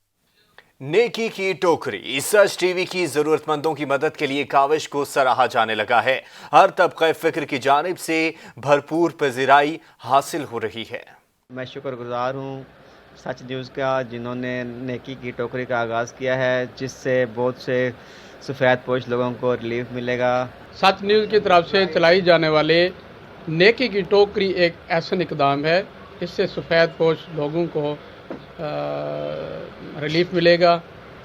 नेकी की टोकरी। सच टीवी की जरूरतमंदों की मदद के लिए काविश को सराहा जाने लगा है। हर तबक़े फ़िक्र की जानिब से भरपूर पज़ीराई हासिल हो रही है। मैं शुक्रगुजार हूँ सच न्यूज़ का, जिन्होंने नेकी की टोकरी का आगाज़ किया है, जिससे बहुत से सफ़ेद पोश लोगों को रिलीफ मिलेगा। सच न्यूज़ की तरफ से चलाई जाने वाले नेकी की टोकरी एक ऐसा इक़दाम है, इससे सफ़ेद पोश लोगों को रिलीफ मिलेगा,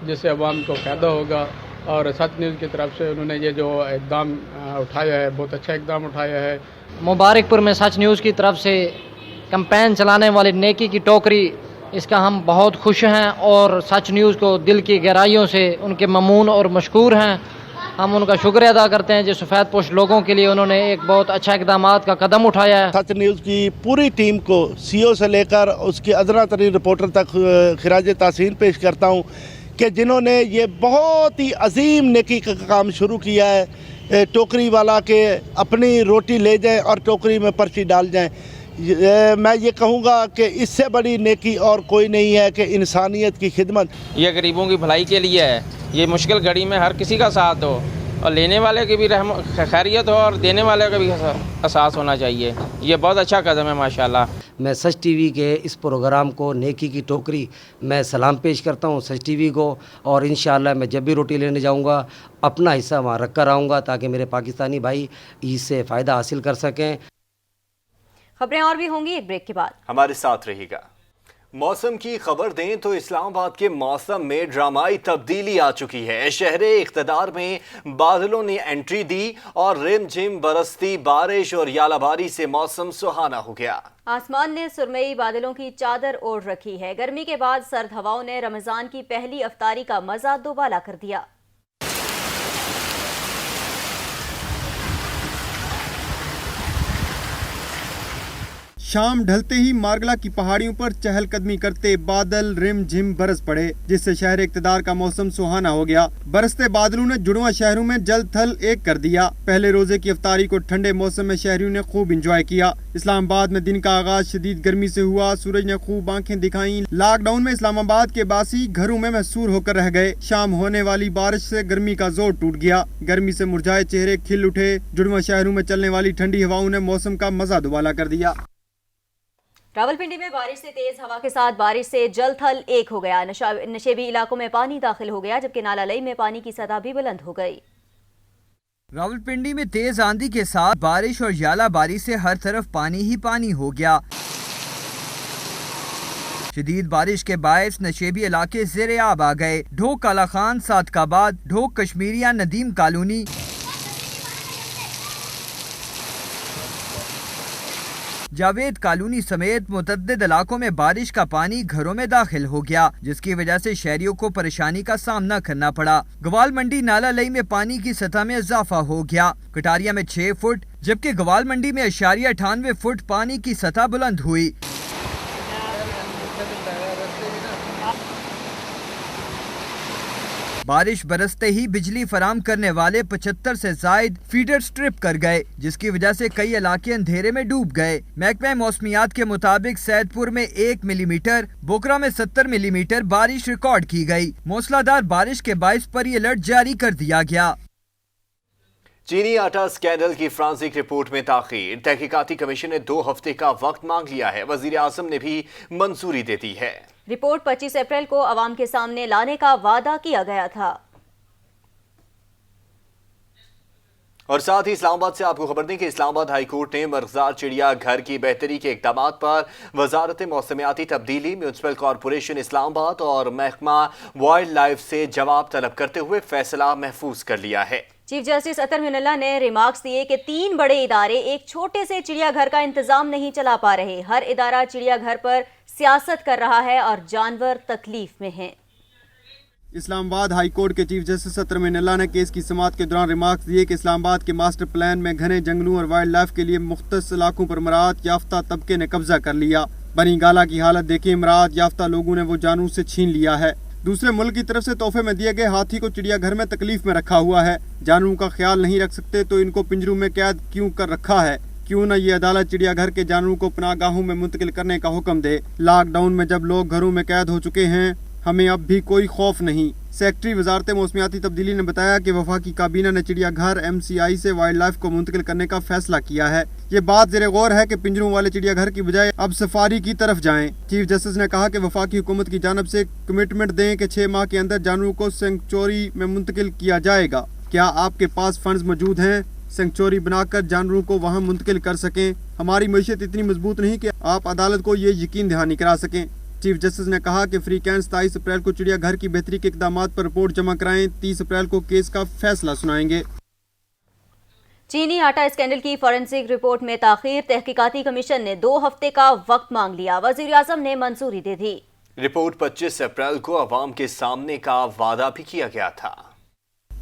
जिससे अवाम को फ़ायदा होगा। और सच न्यूज़ की तरफ से उन्होंने ये जो इक़दाम उठाया है, बहुत अच्छा इक़दाम उठाया है। मुबारकपुर में सच न्यूज़ की तरफ से कैंपेन चलाने वाली नेकी की टोकरी, इसका हम बहुत खुश हैं और सच न्यूज़ को दिल की गहराइयों से उनके ममनून और मशकूर हैं। हम उनका शुक्रिया अदा करते हैं जो सफ़ेद पोश लोगों के लिए उन्होंने एक बहुत अच्छा इक़दामात का कदम उठाया है। सच न्यूज़ की पूरी टीम को CEO से लेकर उसके अदना तरीन रिपोर्टर तक खिराज तहसीन पेश करता हूँ कि जिन्होंने ये बहुत ही अजीम नेकी का काम शुरू किया है। टोकरी वाला के अपनी रोटी ले जाएं और टोकरी में पर्ची डाल जाएं। मैं ये कहूँगा कि इससे बड़ी नेकी और कोई नहीं है कि इंसानियत की खिदमत। ये गरीबों की भलाई के लिए है। ये मुश्किल घड़ी में हर किसी का साथ हो और लेने वाले की भी खैरियत हो और देने वाले का भी एहसास होना चाहिए। ये बहुत अच्छा कदम है माशाल्लाह। मैं सच टीवी के इस प्रोग्राम को नेकी की टोकरी मैं सलाम पेश करता हूँ सच टीवी को, और इंशाअल्लाह मैं जब भी रोटी लेने जाऊँगा अपना हिस्सा वहाँ रख कर आऊँगा ताकि मेरे पाकिस्तानी भाई इससे फ़ायदा हासिल कर सकें। खबरें और भी होंगी एक ब्रेक के बाद, हमारे साथ रहिएगा। मौसम की खबर दें तो इस्लामाबाद के मौसम में ड्रामाई तब्दीली आ चुकी है। शहरे इख्तदार में बादलों ने एंट्री दी और रिमझिम बरसती बारिश और यालाबारी से मौसम सुहाना हो गया। आसमान ने सुरमई बादलों की चादर ओढ़ रखी है। गर्मी के बाद सर्द हवाओं ने रमजान की पहली अफ्तारी का मजा दोबाला कर दिया। शाम ढलते ही मारगला की पहाड़ियों पर चहलकदमी करते बादल रिम झिम बरस पड़े, जिससे शहर इक़्तिदार का मौसम सुहाना हो गया। बरसते बादलों ने जुड़वा शहरों में जल थल एक कर दिया। पहले रोजे की इफ्तारी को ठंडे मौसम में शहरियों ने खूब इंजॉय किया। इस्लामाबाद में दिन का आगाज शदीद गर्मी से हुआ। सूरज ने खूब आंखें दिखाई। लॉकडाउन में इस्लामाबाद के बासी घरों में महसूर होकर रह गए। शाम होने वाली बारिश से गर्मी का जोर टूट गया। गर्मी से मुरझाए चेहरे खिल उठे। जुड़वा शहरों में चलने वाली ठंडी हवाओं ने मौसम का मजा दुबाला कर दिया। रावलपिंडी में बारिश से तेज हवा के साथ बारिश से जल थल एक हो गया। नशेबी इलाकों में पानी दाखिल हो गया, जबकि नाला लई में पानी की सतह भी बुलंद हो गई। रावलपिंडी में तेज आंधी के साथ बारिश और यालाबारी से हर तरफ पानी ही पानी हो गया। शदीद बारिश के बायस नशेबी इलाके ज़ेर-ए-आब आ गए। ढोक काला खान, सादकाबाद, ढोक कश्मीरिया, नदीम कॉलोनी, जावेद कॉलोनी समेत मुतअद्दिद इलाकों में बारिश का पानी घरों में दाखिल हो गया, जिसकी वजह से शहरियों को परेशानी का सामना करना पड़ा। गवाल मंडी नाला लई में पानी की सतह में इजाफा हो गया। कटारिया में 6 फुट जबकि गवाल मंडी में 98 फुट पानी की सतह बुलंद हुई। बारिश बरसते ही बिजली फराम करने वाले 75 से जायद फीडर स्ट्रिप कर गए, जिसकी वजह से कई इलाके अंधेरे में डूब गए। महकमा मौसमियात के मुताबिक सैदपुर में 1 मिलीमीटर, बोकरा में 70 मिलीमीटर बारिश रिकॉर्ड की गई। मूसलाधार बारिश के बाइस पर अलर्ट जारी कर दिया गया। चीनी आटा स्कैंडल की फ्रांसिक रिपोर्ट में ताखीर। तहकीकाती कमीशन ने 2 हफ्ते का वक्त मांग लिया है। वजीर आजम ने भी मंजूरी दे दी है। रिपोर्ट 25 अप्रैल को अवाम के सामने लाने का वादा किया गया था। और साथ ही इस्लामाबाद से आपको खबर दें कि इस्लामाबाद हाई कोर्ट ने मरगजार चिड़िया घर की बेहतरी के इक़दाम पर वजारत मौसमियाती तब्दीली, म्यूनसिपल कॉरपोरेशन इस्लामाबाद और महकमा वाइल्ड लाइफ से जवाब तलब करते हुए फैसला महफूज कर लिया है। चीफ जस्टिस अतर मिनल्ला ने रिमार्क्स दिए कि 3 बड़े इदारे एक छोटे से चिड़ियाघर का इंतजाम नहीं चला पा रहे। हर इदारा चिड़ियाघर पर सियासत कर रहा है और जानवर तकलीफ में हैं। इस्लामाबाद हाई कोर्ट के चीफ जस्टिस अतर मिनल्ला ने केस की समाअत के दौरान रिमार्क्स दिए कि इस्लामाबाद के मास्टर प्लान में घने जंगलों और वाइल्ड लाइफ के लिए मुख्तस इलाकों पर मराहत याफ्ता तबके ने कब्जा कर लिया। बनी गाला की हालत देखिए, मराहत याफ्ता लोगों ने वो जानू से छीन लिया है। दूसरे मुल्क की तरफ से तोहफे में दिए गए हाथी को चिड़ियाघर में तकलीफ में रखा हुआ है। जानवरों का ख्याल नहीं रख सकते तो इनको पिंजरों में कैद क्यों कर रखा है? क्यों न ये अदालत चिड़ियाघर के जानवरों को पनाहगाहों में मुंतकिल करने का हुक्म दे। लॉकडाउन में जब लोग घरों में कैद हो चुके हैं, हमें अब भी कोई खौफ नहीं। सेक्रेटरी वजारत मौसमियाती तब्दीली ने बताया कि वफाकी काबीना ने चिड़ियाघर MCI से वाइल्ड लाइफ को मुंतकिल करने का फैसला किया है। ये बात ज़ेरे गौर है कि पिंजरों वाले चिड़ियाघर की बजाय अब सफारी की तरफ जाएं। चीफ जस्टिस ने कहा कि वफाकी हुकूमत की जानब से कमिटमेंट दें कि 6 माह के अंदर जानवरों को सेंचुरी में मुंतकिल किया जाएगा। क्या आपके पास फंड्स मौजूद हैं? सेंचुरी बनाकर जानवरों को वहाँ मुंतकिल कर सकें। हमारी मईशत इतनी मजबूत नहीं कि आप अदालत को ये यकीन दहानी करा सकें। चीफ जस्टिस ने कहा कि फ्री कैंट 27 अप्रैल को चिड़ियाघर की बेहतरी के इक़दामात पर रिपोर्ट जमा कराएं। 30 अप्रैल को केस का फैसला सुनाएंगे। चीनी आटा स्कैंडल की फॉरेंसिक रिपोर्ट में ताखीर। तहकीकाती कमीशन ने 2 हफ्ते का वक्त मांग लिया। वजीर आजम ने मंजूरी दे दी। रिपोर्ट 25 अप्रैल को अवाम के सामने का वादा भी किया गया था।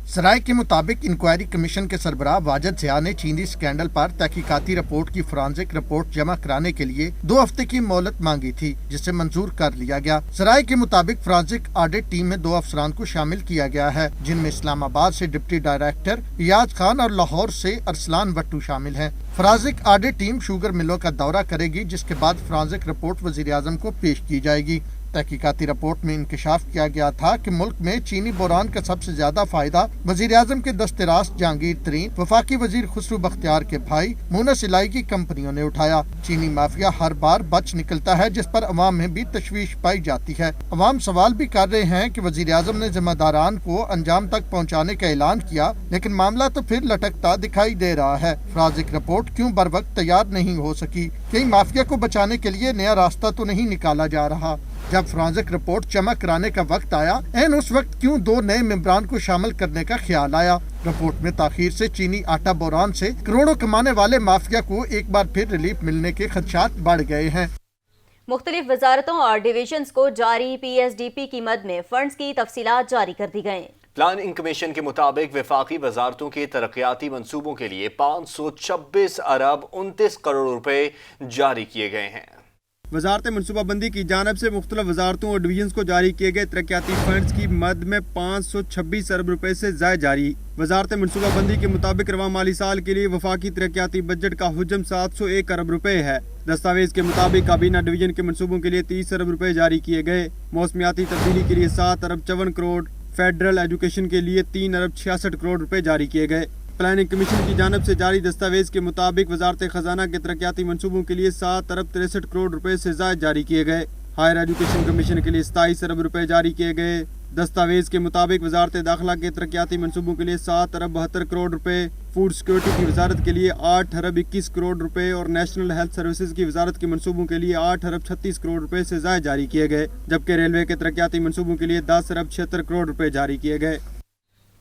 सराय के मुताबिक इंक्वायरी कमीशन के सरबराह वाजिद ज़िया ने चीनी स्कैंडल पर तहकीकाती रिपोर्ट की फॉरेंसिक रिपोर्ट जमा कराने के लिए 2 हफ्ते की मोहलत मांगी थी, जिसे मंजूर कर लिया गया। सराय के मुताबिक फॉरेंसिक ऑडिट टीम में 2 अफसरान को शामिल किया गया है, जिनमें इस्लामाबाद से डिप्टी डायरेक्टर रियाज खान और लाहौर से अरसलान भट्टू शामिल हैं। फॉरेंसिक ऑडिट टीम शुगर मिलों का दौरा करेगी, जिसके बाद फॉरेंसिक रिपोर्ट वजीर आजम को पेश की जाएगी। तहकीकाती रिपोर्ट में इंकशाफ किया गया था कि मुल्क में चीनी बोरान का सबसे ज्यादा फायदा वजीर आजम के दस्तरास जहांगीर तरीन, वफाकी वजीर खुसरू बख्तियार के भाई मूना सिलाई की कंपनियों ने उठाया। चीनी माफिया हर बार बच निकलता है, जिस पर अवाम में भी तशवीश पाई जाती है। अवाम सवाल भी कर रहे हैं कि वजीर आजम ने जिम्मेदारान को अंजाम तक पहुँचाने का ऐलान किया, लेकिन मामला तो फिर लटकता दिखाई दे रहा है। फॉरेंसिक रिपोर्ट क्यों बर वक्त तैयार नहीं हो सकी? कहीं माफिया को बचाने के लिए नया रास्ता तो नहीं निकाला जा रहा? जब फॉरेंसिक रिपोर्ट जमा कराने का वक्त आया, उस वक्त क्यों 2 नए मेंबरान को शामिल करने का ख्याल आया? रिपोर्ट में ताखीर से चीनी आटा बोरान से करोड़ों कमाने वाले माफिया को एक बार फिर रिलीफ मिलने के खदशात बढ़ गए हैं। मुख्तलिफ वजारतों और डिविजन्स को जारी PSDP की मद में फंड्स की तफसीलात जारी कर दी गयी। प्लानिंग कमीशन के मुताबिक वफाकी वजारतों के तरक्याती मंसूबों के लिए 526 अरब 29 करोड़ रुपए जारी किए गए हैं। वजारत मनसूबाबंदी की जानब से मुख्तलिफ वजारतों और डिवीजन को जारी किए गए तरक्याती फंड्स की मद में 526 अरब रुपए से ज़ायद जारी। वजारत मनसूबाबंदी के मुताबिक रवा माली साल के लिए वफाकी तरक्याती बजट का हुजम 701 अरब रुपए है। दस्तावेज के मुताबिक काबीना डिवीजन के मनसूबों के लिए 30 अरब रुपए जारी किए गए। मौसमियाती तब्दीली के लिए 7 अरब 54 करोड़, फेडरल एजुकेशन के लिए 3 अरब 66 करोड़ रुपए जारी किए गए। प्लानिंग कमीशन की जानब से जारी दस्तावेज के मुताबिक वजारत खजाना के तरक्याती मंसूबों के लिए 7 अरब 63 करोड़ रुपए से ज़ायद जारी किए गए। हायर एजुकेशन कमीशन के लिए 27 अरब रुपए जारी किए गए। दस्तावेज के मुताबिक वजारत दाखिला के तरक्याती मंसूबों के लिए 7 अरब 72 करोड़ रुपए, फूड सिक्योरिटी की वजारत के लिए 8 अरब 21 करोड़ रुपए और नेशनल हेल्थ सर्विसेज की वजारत के मंसूबों के लिए 8 अरब 36 करोड़ रुपए से ज़ायद जारी किए गए, जबकि रेलवे के तरक्याती मंसूबों के लिए 10 अरब 76 करोड़ रुपए जारी किए गए।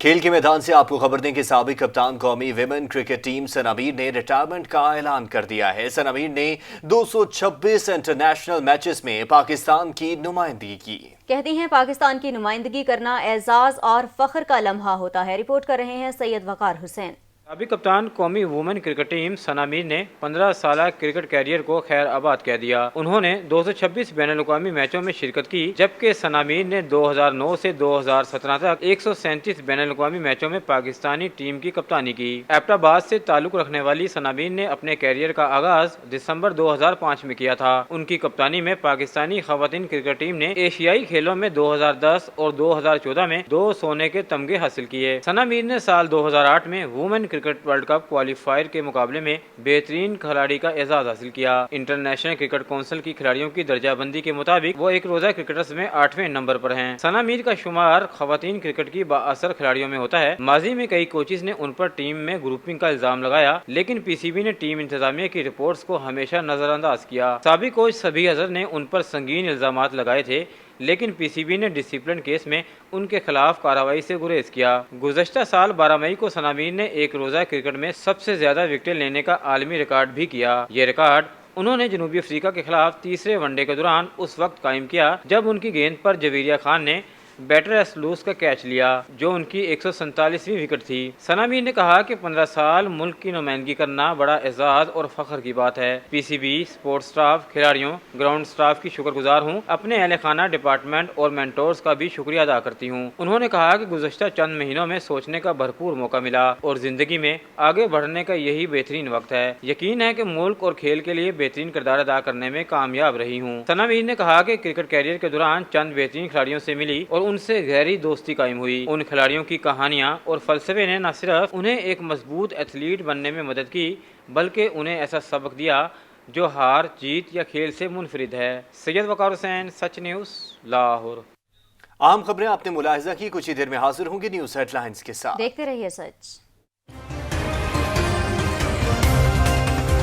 खेल के मैदान से आपको खबर दें कि साबिक कप्तान कौमी विमेन क्रिकेट टीम सनामीर ने रिटायरमेंट का ऐलान कर दिया है। सनामीर ने 226 इंटरनेशनल मैचेस में पाकिस्तान की नुमाइंदगी की। कहती हैं पाकिस्तान की नुमाइंदगी करना एजाज और फख्र का लम्हा होता है। रिपोर्ट कर रहे हैं सैयद वकार हुसैन। साबिक कप्तान कौमी वुमेन क्रिकेट टीम सनामीर ने 15 साल क्रिकेट कैरियर को खैर आबाद कह दिया। उन्होंने 226 बैनुल-अक़वामी मैचों में शिरकत की, जबकि सनामीर ने 2009 से 2017 तक 137 बैनुल-अक़वामी मैचों में पाकिस्तानी टीम की कप्तानी की। एबटाबाद से ताल्लुक रखने वाली सनामीर ने अपने कैरियर का आगाज दिसंबर 2005 में किया था। उनकी कप्तानी में पाकिस्तानी खवातीन क्रिकेट टीम ने एशियाई खेलों में 2010 और 2014 में 2 सोने के तमगे हासिल किए। सनामीर ने साल 2008 में women cricket world cup qualifier के मुकाबले में बेहतरीन खिलाड़ी का एजाज हासिल किया। इंटरनेशनल क्रिकेट काउंसिल की खिलाड़ियों की दर्जाबंदी के मुताबिक वो एक रोजा क्रिकेटर्स में 8वें नंबर पर हैं। सनामीर का शुमार खवातीन क्रिकेट की बाअसर खिलाड़ियों में होता है। माजी में कई कोचेज ने उन पर टीम में ग्रुपिंग का इल्जाम लगाया, लेकिन पीसीबी ने टीम इंतजामिया की रिपोर्ट्स को हमेशा नजरअंदाज किया। साबिक कोच सबी अजहर ने उन पर संगीन इल्जामात लगाए थे, लेकिन पीसीबी ने डिसिप्लिन केस में उनके खिलाफ कार्रवाई से गुरेज किया। गुज़श्ता साल 12 मई को सनामीर ने एक रोजा क्रिकेट में सबसे ज्यादा विकेटें लेने का आलमी रिकॉर्ड भी किया। ये रिकॉर्ड उन्होंने जनूबी अफ्रीका के खिलाफ तीसरे वनडे के दौरान उस वक्त कायम किया जब उनकी गेंद पर जवेरिया खान ने बैटर एसलूस का कैच लिया, जो उनकी 147वीं विकेट थी। सनामीर ने कहा कि 15 साल मुल्क की नुमाइंदगी करना बड़ा एजाज और फख्र की बात है। पीसीबी, स्पोर्ट्स स्टाफ, खिलाड़ियों, ग्राउंड स्टाफ की शुक्रगुजार हूँ। अपने अहले खाना, डिपार्टमेंट और मेंटोर्स का भी शुक्रिया अदा करती हूँ। उन्होंने कहा कि गुज़श्ता चंद महीनों में सोचने का भरपूर मौका मिला और जिंदगी में आगे बढ़ने का यही बेहतरीन वक्त है। यकीन है कि मुल्क और खेल के लिए बेहतरीन किरदार अदा करने में कामयाब रही हूँ। सनामीर ने कहा कि क्रिकेट कैरियर के दौरान चंद बेहतरीन खिलाड़ियों से मिली और उनसे गहरी दोस्ती कायम हुई। उन खिलाड़ियों की कहानियां और फलसफे ने न सिर्फ उन्हें एक मजबूत एथलीट बनने में मदद की, बल्कि उन्हें ऐसा सबक दिया जो हार, जीत या खेल से मुनफरिद है। सैयद वकार हुसैन, सच न्यूज़, लाहौर। आम खबरें आपने मुलाहिजा की, कुछ ही देर में हाजिर होंगे न्यूज़ हेडलाइंस के साथ। देखते रहिए सच।